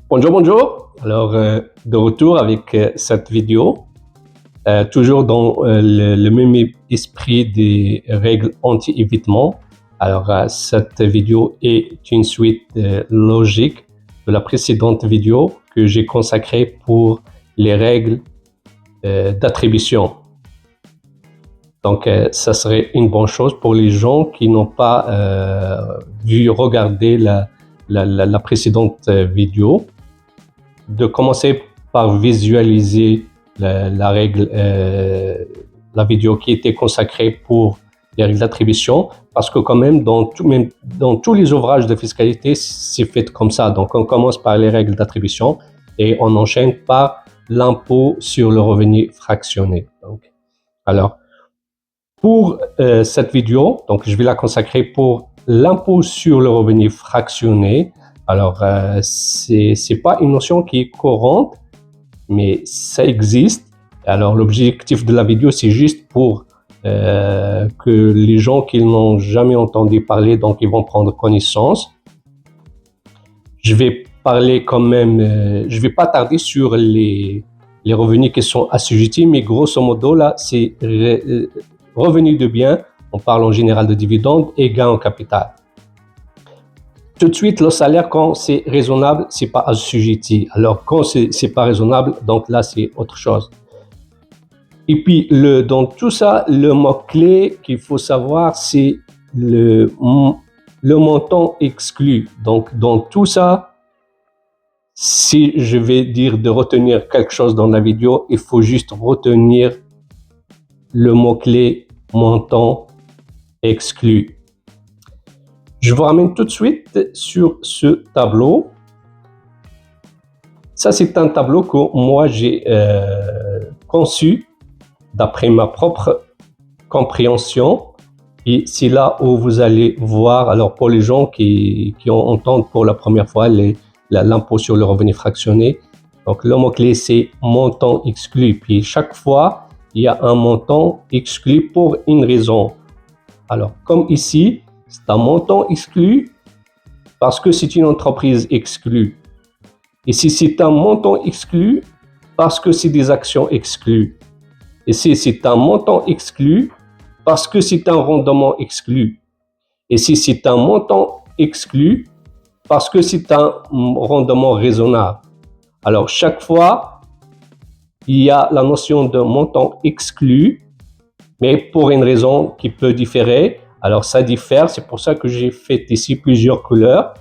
Bonjour, bonjour. Alors, de retour avec cette vidéo, toujours dans le même esprit des règles anti-évitement. Alors, cette vidéo est une suite logique de la précédente vidéo que j'ai consacrée pour les règles d'attribution. Donc, ça serait une bonne chose pour les gens qui n'ont pas regarder la précédente vidéo, de commencer par visualiser la règle, la vidéo qui était consacrée pour les règles d'attribution, parce que quand même dans tous les ouvrages de fiscalité, c'est fait comme ça. Donc on commence par les règles d'attribution et on enchaîne par l'impôt sur le revenu fractionné. Donc, alors, pour cette vidéo, donc je vais la consacrer pour l'impôt sur le revenu fractionné. Alors, c'est pas une notion qui est courante, mais ça existe. Alors, l'objectif de la vidéo, c'est juste pour que les gens qui n'ont jamais entendu parler, donc ils vont prendre connaissance. Je vais parler quand même, je vais pas tarder sur les revenus qui sont assujettis, mais grosso modo, là, c'est revenus de biens, on parle en général de dividendes et gains en capital. Tout de suite, le salaire, quand c'est raisonnable, c'est pas assujetti. Alors, quand c'est pas raisonnable, donc là, c'est autre chose. Et puis, dans tout ça, le mot-clé qu'il faut savoir, c'est le montant exclu. Donc, dans tout ça, si je vais dire de retenir quelque chose dans la vidéo, il faut juste retenir le mot-clé montant exclu. Je vous ramène tout de suite sur ce tableau. Ça, c'est un tableau que moi, j'ai conçu d'après ma propre compréhension. Et c'est là où vous allez voir, alors pour les gens qui entendent pour la première fois l'impôt sur le revenu fractionné, donc le mot-clé, c'est montant exclu. Puis chaque fois, il y a un montant exclu pour une raison. Alors, comme ici, c'est un montant exclu parce que c'est une entreprise exclue. Ici, c'est un montant exclu parce que c'est des actions exclues. Ici, c'est un montant exclu parce que c'est un rendement exclu. Ici, c'est un montant exclu parce que c'est un rendement raisonnable. Alors, chaque fois, il y a la notion de montant exclu, mais pour une raison qui peut différer. Alors, ça diffère, c'est pour ça que j'ai fait ici plusieurs couleurs.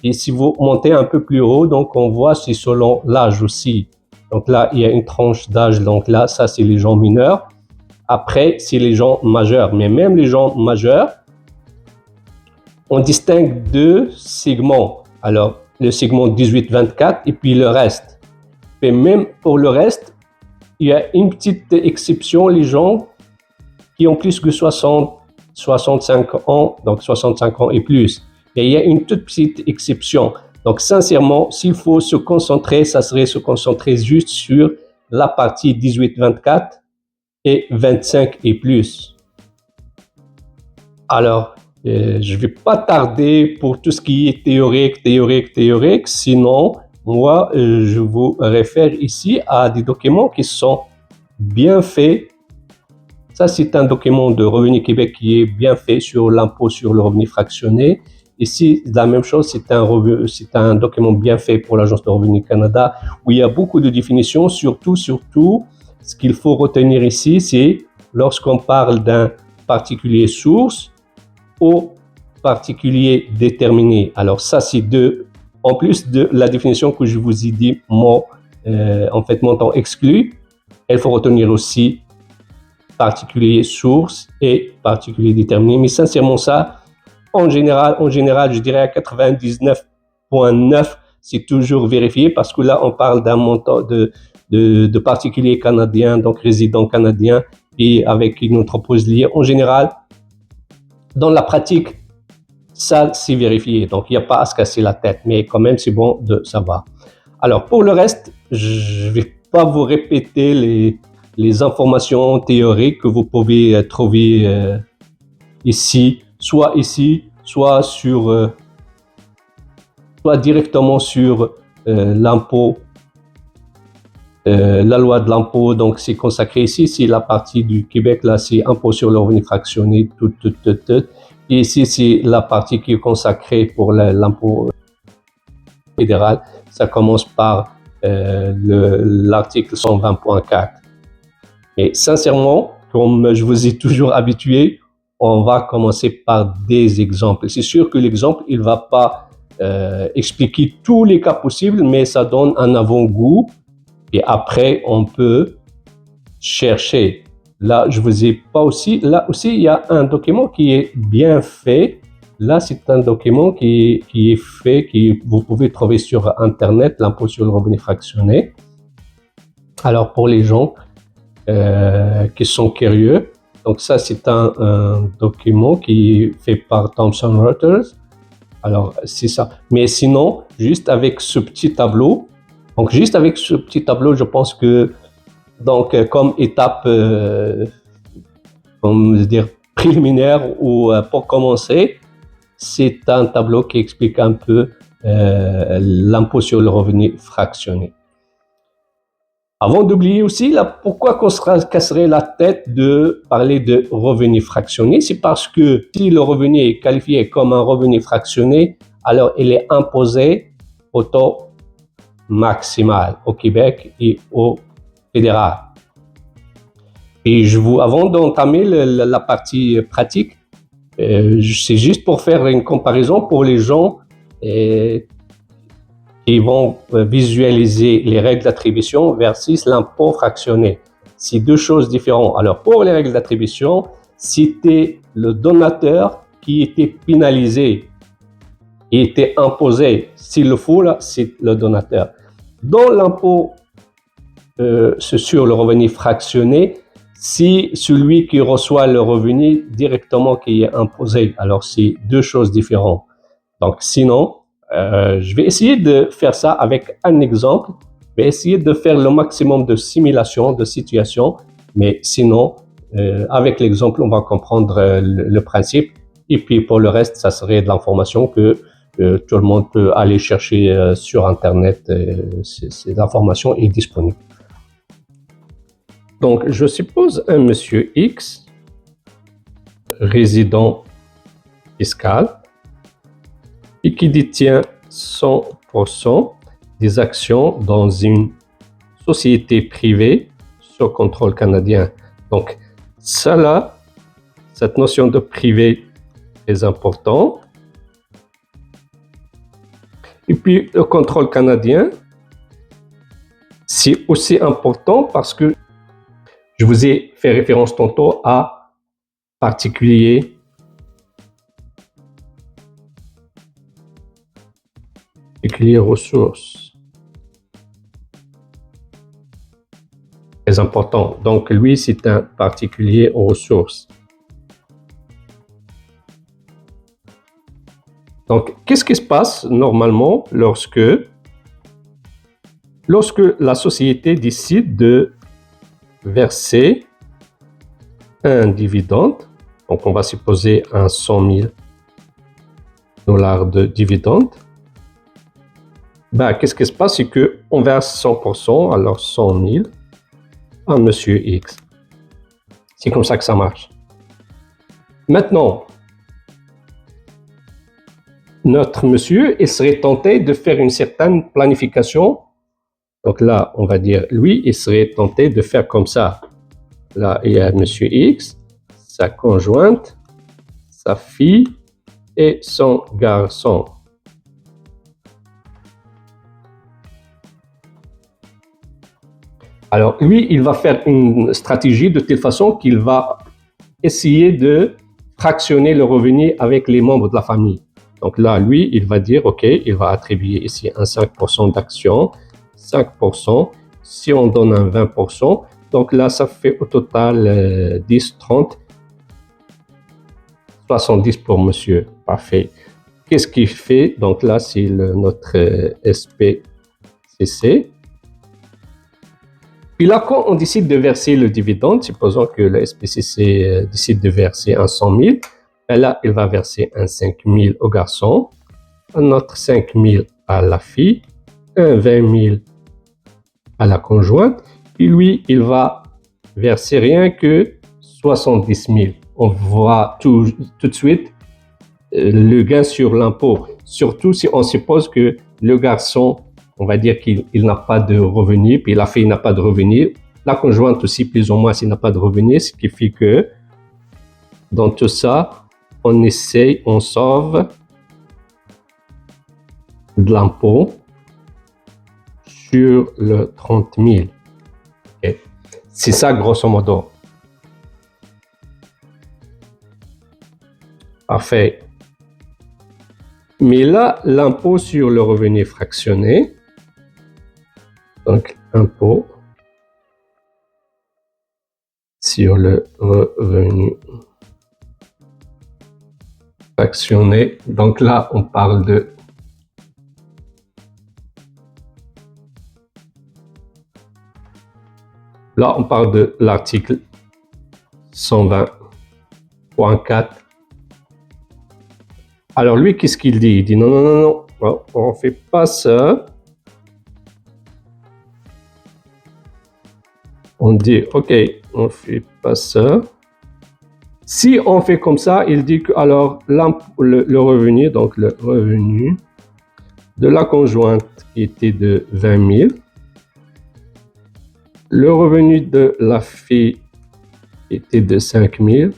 Et si vous montez un peu plus haut, donc on voit c'est selon l'âge aussi. Donc là, il y a une tranche d'âge. Donc là, ça, c'est les gens mineurs. Après, c'est les gens majeurs. Mais même les gens majeurs, on distingue deux segments. Alors, le segment 18-24 et puis le reste. Mais même pour le reste, il y a une petite exception, les gens qui ont plus que 65 ans, donc 65 ans et plus. Et il y a une toute petite exception. Donc, sincèrement, s'il faut se concentrer, ça serait se concentrer juste sur la partie 18-24 et 25 et plus. Alors, je ne vais pas tarder pour tout ce qui est théorique. Sinon, moi, je vous réfère ici à des documents qui sont bien faits. Ça, c'est un document de Revenu Québec qui est bien fait sur l'impôt sur le revenu fractionné. Ici, la même chose, c'est un document bien fait pour l'Agence de Revenu Canada où il y a beaucoup de définitions. Surtout, ce qu'il faut retenir ici, c'est lorsqu'on parle d'un particulier source au particulier déterminé. Alors ça, c'est en plus de la définition que je vous ai dit, montant exclu, il faut retenir aussi particulier source et particulier déterminé. Mais sincèrement, ça, en général, je dirais à 99,9, c'est toujours vérifié parce que là, on parle d'un montant de particuliers canadiens, donc résidents canadiens et avec une entreprise liée. En général, dans la pratique, ça, c'est vérifié. Donc, il n'y a pas à se casser la tête, mais quand même, c'est bon de savoir. Alors, pour le reste, je ne vais pas vous répéter les informations théoriques que vous pouvez trouver ici, soit sur, soit directement sur l'impôt, la loi de l'impôt. Donc c'est consacré ici, c'est la partie du Québec, là c'est impôt sur le revenu fractionné, tout. Et ici c'est la partie qui est consacrée pour l'impôt fédéral. Ça commence par l'article 120.4. Et sincèrement, comme je vous ai toujours habitué, on va commencer par des exemples. C'est sûr que l'exemple, il ne va pas expliquer tous les cas possibles, mais ça donne un avant-goût. Et après, on peut chercher. Là, je vous ai pas aussi. Là aussi, il y a un document qui est bien fait. Là, c'est un document qui est fait, que vous pouvez trouver sur Internet, l'impôt sur le revenu fractionné. Alors, pour les gens qui sont curieux, donc ça, c'est un document qui est fait par Thomson Reuters. Alors, c'est ça. Mais sinon, juste avec ce petit tableau, je pense que, donc, comme étape, préliminaire ou pour commencer, c'est un tableau qui explique un peu l'impôt sur le revenu fractionné. Avant d'oublier aussi, là, pourquoi qu'on se casserait la tête de parler de revenu fractionné? C'est parce que si le revenu est qualifié comme un revenu fractionné, alors il est imposé au taux maximal au Québec et au fédéral. Et avant d'entamer la partie pratique, c'est juste pour faire une comparaison pour les gens qui vont visualiser les règles d'attribution versus l'impôt fractionné. C'est deux choses différentes. Alors, pour les règles d'attribution, c'était le donateur qui était pénalisé, qui était imposé. S'il le faut, là, c'est le donateur. Dans l'impôt sur le revenu fractionné, c'est celui qui reçoit le revenu directement qui est imposé. Alors, c'est deux choses différentes. Donc, sinon, je vais essayer de faire ça avec un exemple. Je vais essayer de faire le maximum de simulation de situation, mais sinon, avec l'exemple, on va comprendre le principe. Et puis, pour le reste, ça serait de l'information que tout le monde peut aller chercher sur Internet. Cette information est disponible. Donc, je suppose un monsieur X, résident fiscal, et qui détient 100% des actions dans une société privée sur contrôle canadien. Donc, ça là, cette notion de privé est importante. Et puis, le contrôle canadien, c'est aussi important parce que je vous ai fait référence tantôt à particulier ressources. Très important. Donc, lui, c'est un particulier aux ressources. Donc, qu'est-ce qui se passe normalement lorsque la société décide de verser un dividende? Donc, on va supposer un 100 000 $ de dividende. Qu'est-ce qui se passe? C'est qu'on verse 100%, alors 100 000 à monsieur X. C'est comme ça que ça marche. Maintenant, notre monsieur, il serait tenté de faire une certaine planification. Donc là, on va dire, lui, il serait tenté de faire comme ça. Là, il y a monsieur X, sa conjointe, sa fille et son garçon. Alors, lui, il va faire une stratégie de telle façon qu'il va essayer de fractionner le revenu avec les membres de la famille. Donc là, lui, il va dire, OK, il va attribuer ici un 5% d'actions, 5%. Si on donne un 20%, donc là, ça fait au total 10, 30, 70 pour monsieur. Parfait. Qu'est-ce qu'il fait? Donc là, c'est notre SPCC. Puis là, quand on décide de verser le dividende, supposons que la SPCC décide de verser un 100 000, ben là, il va verser un 5 000 au garçon, un autre 5 000 à la fille, un 20 000 à la conjointe, et lui, il va verser rien que 70 000. On voit tout de suite le gain sur l'impôt, surtout si on suppose que le garçon, on va dire qu'il n'a pas de revenus, puis la fille n'a pas de revenus, la conjointe aussi plus ou moins s'il n'a pas de revenus, ce qui fait que dans tout ça, on essaye, on sauve de l'impôt sur le 30 000. Okay. C'est ça grosso modo. Parfait. Mais là, l'impôt sur le revenu fractionné, donc impôt sur le revenu fractionné, donc là, on parle de l'article 120.4. Alors lui, qu'est-ce qu'il dit? Il dit non, non, non, non, on ne fait pas ça. On dit, ok, on ne fait pas ça. Si on fait comme ça, il dit que alors le revenu, donc le revenu de la conjointe qui était de 20 000, le revenu de la fille était de 5 000,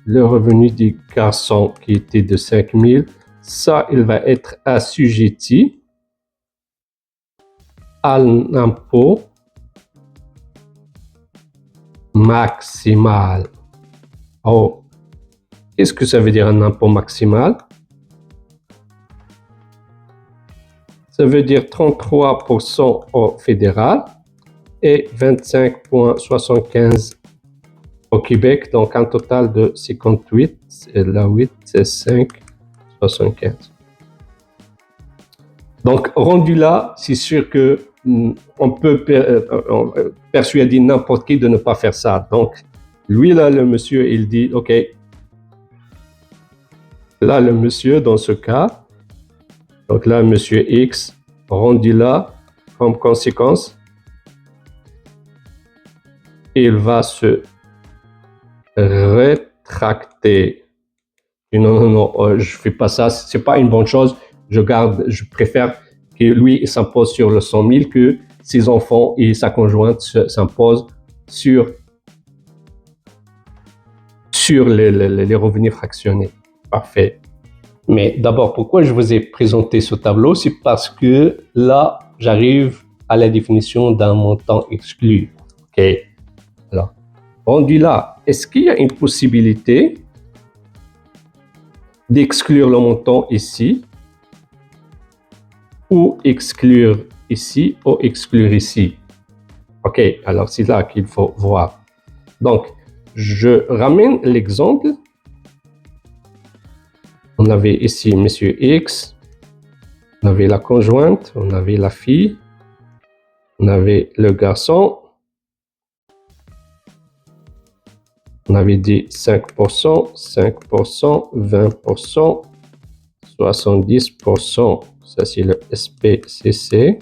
le revenu du garçon qui était de 5 000, ça, il va être assujetti à l'impôt maximal. Oh, qu'est-ce que ça veut dire un impôt maximal? Ça veut dire 33% au fédéral et 25,75 au Québec, donc un total de 58, et la 8, c'est 5,75. Donc, rendu là, c'est sûr que on peut persuader n'importe qui de ne pas faire ça. Donc, lui, là, le monsieur, il dit, OK, là, le monsieur, dans ce cas, donc là, monsieur X, rendu là, comme conséquence, il va se rétracter. Et non, non, non, je fais pas ça, c'est pas une bonne chose. Je préfère que lui il s'impose sur le 100 000 que ses enfants et sa conjointe s'imposent sur les revenus fractionnés. Parfait. Mais d'abord, pourquoi je vous ai présenté ce tableau? C'est parce que là, j'arrive à la définition d'un montant exclu. OK. Alors, rendu là, est-ce qu'il y a une possibilité d'exclure le montant ici, ou exclure ici, ou exclure ici? OK, alors c'est là qu'il faut voir. Donc, je ramène l'exemple. On avait ici monsieur X, on avait la conjointe, on avait la fille, on avait le garçon. On avait dit 5%, 5%, 20%, 70%. Ça, c'est le SPCC.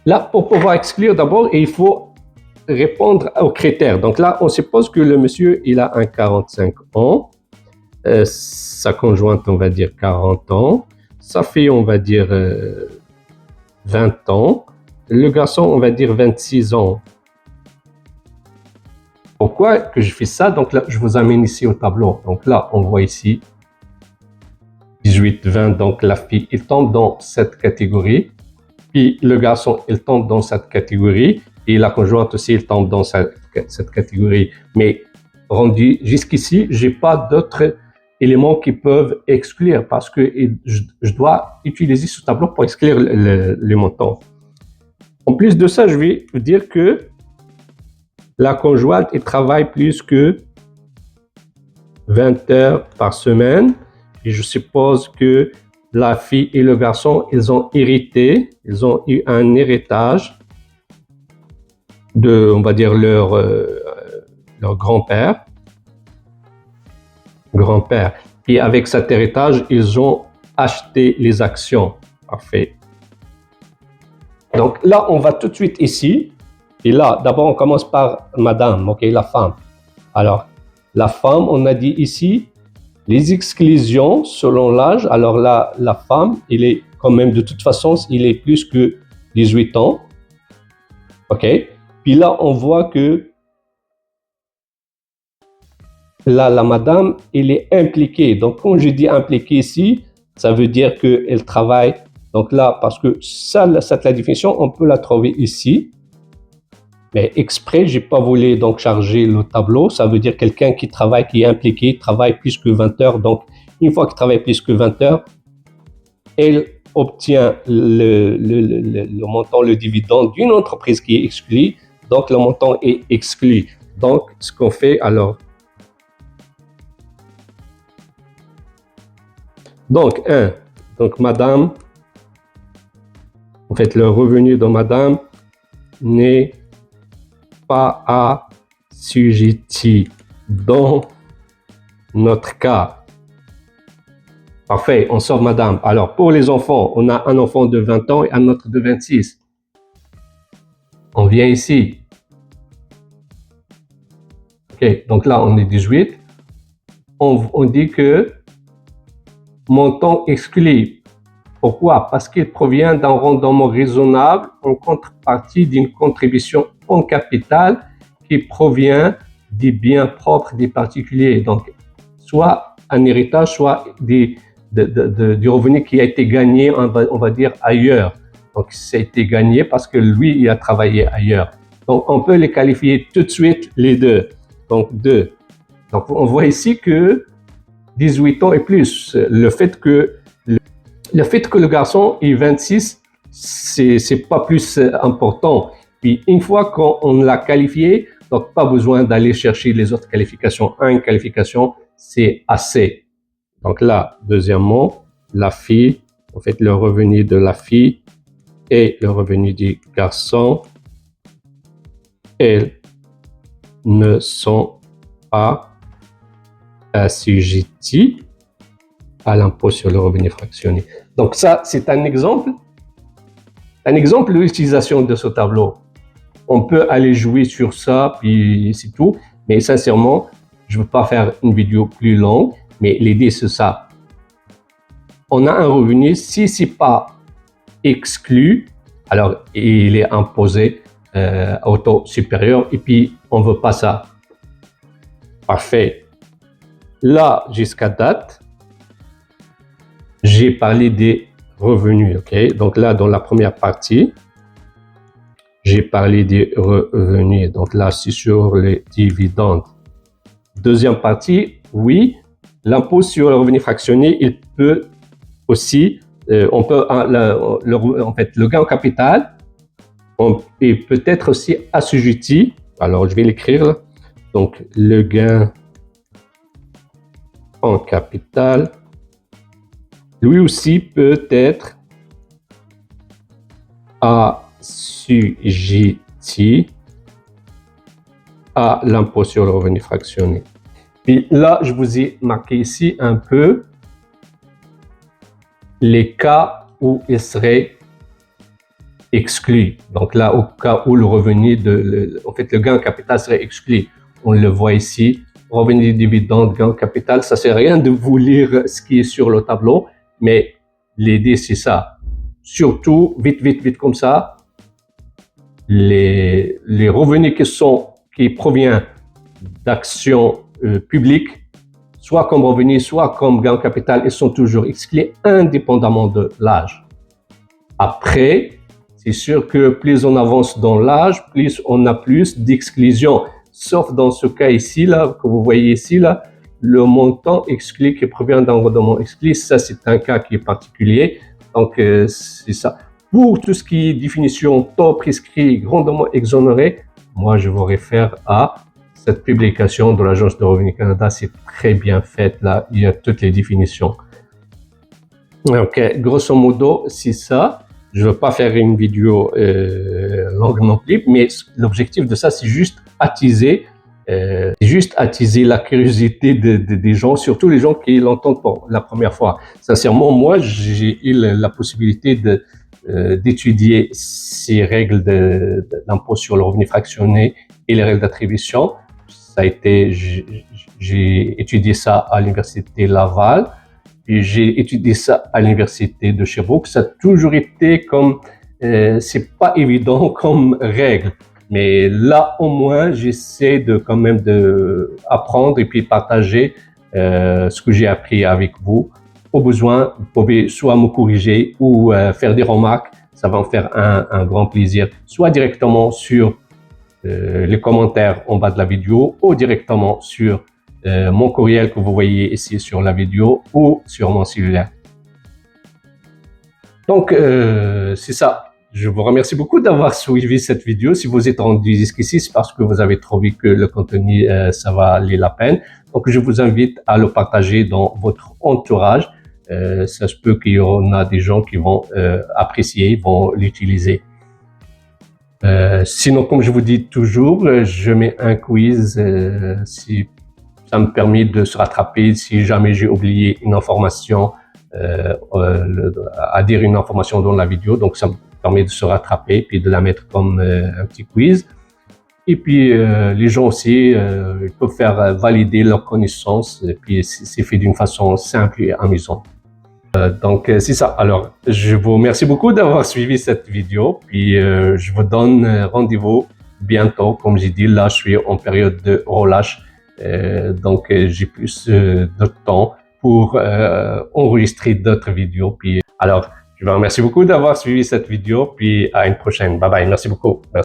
Là, pour pouvoir exclure, d'abord, il faut répondre aux critères. Donc là, on suppose que le monsieur, il a un 45 ans. Sa conjointe, on va dire 40 ans. Sa fille, on va dire 20 ans. Le garçon, on va dire 26 ans. Pourquoi que je fais ça? Donc là, je vous amène ici au tableau. Donc là, on voit ici 18, 20. Donc la fille, il tombe dans cette catégorie. Puis le garçon, il tombe dans cette catégorie. Et la conjointe aussi, il tombe dans cette catégorie. Mais rendu jusqu'ici, j'ai pas d'autres éléments qui peuvent exclure parce que je dois utiliser ce tableau pour exclure les montants. En plus de ça, je vais vous dire que la conjointe, elle travaille plus que 20 heures par semaine. Et je suppose que la fille et le garçon, ils ont hérité, ils ont eu un héritage de, on va dire, leur grand-père. Et avec cet héritage, ils ont acheté les actions. Parfait. Donc là, on va tout de suite ici. Et là, d'abord, on commence par madame, ok, la femme. Alors, la femme, on a dit ici, les exclusions selon l'âge. Alors là, la femme, il est quand même, de toute façon, il est plus que 18 ans. Ok. Puis là, on voit que là, la madame, elle est impliquée. Donc, quand je dis impliquée ici, ça veut dire qu'elle travaille. Donc là, parce que ça, la définition, on peut la trouver ici. Mais exprès, j'ai pas voulu donc charger le tableau. Ça veut dire quelqu'un qui travaille, qui est impliqué, travaille plus que 20 heures. Donc, une fois qu'il travaille plus que 20 heures, elle obtient le montant, le dividende d'une entreprise qui est exclue. Donc, le montant est exclu. Donc, ce qu'on fait, alors, donc, madame, en fait, le revenu de madame n'est pas assujetti dans notre cas. Parfait, on sort madame. Alors, pour les enfants, on a un enfant de 20 ans et un autre de 26. On vient ici. Ok, donc là, on est 18. On dit que montant exclu. Pourquoi? Parce qu'il provient d'un rendement raisonnable en contrepartie d'une contribution en capital qui provient des biens propres des particuliers. Donc, soit un héritage, soit du revenu qui a été gagné, on va dire, ailleurs. Donc, ça a été gagné parce que lui, il a travaillé ailleurs. Donc, on peut les qualifier tout de suite, les deux. Donc, deux. Donc, on voit ici que 18 ans et plus. Le fait que le garçon est 26, c'est pas plus important. Puis une fois qu'on l'a qualifié, donc pas besoin d'aller chercher les autres qualifications. Une qualification, c'est assez. Donc là, deuxièmement, la fille, en fait, le revenu de la fille et le revenu du garçon, elles ne sont pas assujettis à l'impôt sur le revenu fractionné. Donc ça, c'est un exemple de l'utilisation de ce tableau. On peut aller jouer sur ça, puis c'est tout. Mais sincèrement, je ne veux pas faire une vidéo plus longue, mais l'idée, c'est ça. On a un revenu, si ce n'est pas exclu, alors il est imposé au taux supérieur, et puis on ne veut pas ça. Parfait. Là, jusqu'à date, j'ai parlé des revenus, ok? Donc là, dans la première partie, j'ai parlé des revenus. Donc là, c'est sur les dividendes. Deuxième partie, oui, l'impôt sur le revenu fractionné, il peut aussi, on peut, en fait, le gain en capital, et peut-être aussi assujetti. Alors, je vais l'écrire. Donc, le gain en capital, lui aussi peut être assujetti à l'impôt sur le revenu fractionné. Puis là, je vous ai marqué ici un peu les cas où il serait exclu. Donc là, au cas où le revenu en fait, le gain en capital serait exclu. On le voit ici. Revenu dividende, gain en capital, ça ne sert à rien de vous lire ce qui est sur le tableau, mais l'idée, c'est ça. Surtout, vite comme ça, les revenus qui proviennent d'actions publiques, soit comme revenus, soit comme gain en capital, ils sont toujours exclus indépendamment de l'âge. Après, c'est sûr que plus on avance dans l'âge, plus on a plus d'exclusion. Sauf dans ce cas ici, là, que vous voyez ici, là, le montant exclu qui provient d'un rendement exclu, ça c'est un cas qui est particulier. Donc, c'est ça. Pour tout ce qui est définition, taux prescrit, rendement exonéré, moi je vous réfère à cette publication de l'Agence de Revenu Canada. C'est très bien fait, là, il y a toutes les définitions. Ok, grosso modo, c'est ça. Je veux pas faire une vidéo longue non plus, mais l'objectif de ça, c'est juste attiser la curiosité des gens, surtout les gens qui l'entendent pour la première fois. Sincèrement, moi, j'ai eu la possibilité d'étudier ces règles d'impôt sur le revenu fractionné et les règles d'attribution. J'ai étudié ça à l'université Laval, puis j'ai étudié ça à l'université de Sherbrooke. Ça a toujours été comme, c'est pas évident comme règle. Mais là, au moins, j'essaie de quand même de apprendre et puis partager ce que j'ai appris avec vous. Au besoin, vous pouvez soit me corriger ou faire des remarques. Ça va me faire un grand plaisir, soit directement sur les commentaires en bas de la vidéo ou directement sur mon courriel que vous voyez ici sur la vidéo ou sur mon cellulaire. Donc, c'est ça. Je vous remercie beaucoup d'avoir suivi cette vidéo. Si vous êtes rendu jusqu'ici, c'est parce que vous avez trouvé que le contenu, ça valait la peine. Donc, je vous invite à le partager dans votre entourage. Ça se peut qu'il y en a des gens qui vont apprécier, vont l'utiliser. Sinon, comme je vous dis toujours, je mets un quiz si ça me permet de se rattraper si jamais j'ai oublié une information, à dire une information dans la vidéo. Donc, ça me permet de se rattraper puis de la mettre comme un petit quiz. Et puis, les gens aussi, ils peuvent faire valider leurs connaissances. Et puis, c'est fait d'une façon simple et amusante. Donc, c'est ça. Alors, je vous remercie beaucoup d'avoir suivi cette vidéo. Puis, je vous donne rendez-vous bientôt. Comme j'ai dit, là, je suis en période de relâche. Donc, j'ai plus de temps pour enregistrer d'autres vidéos. Puis, alors, je vous remercie beaucoup d'avoir suivi cette vidéo. Puis, à une prochaine. Bye bye. Merci beaucoup. Merci.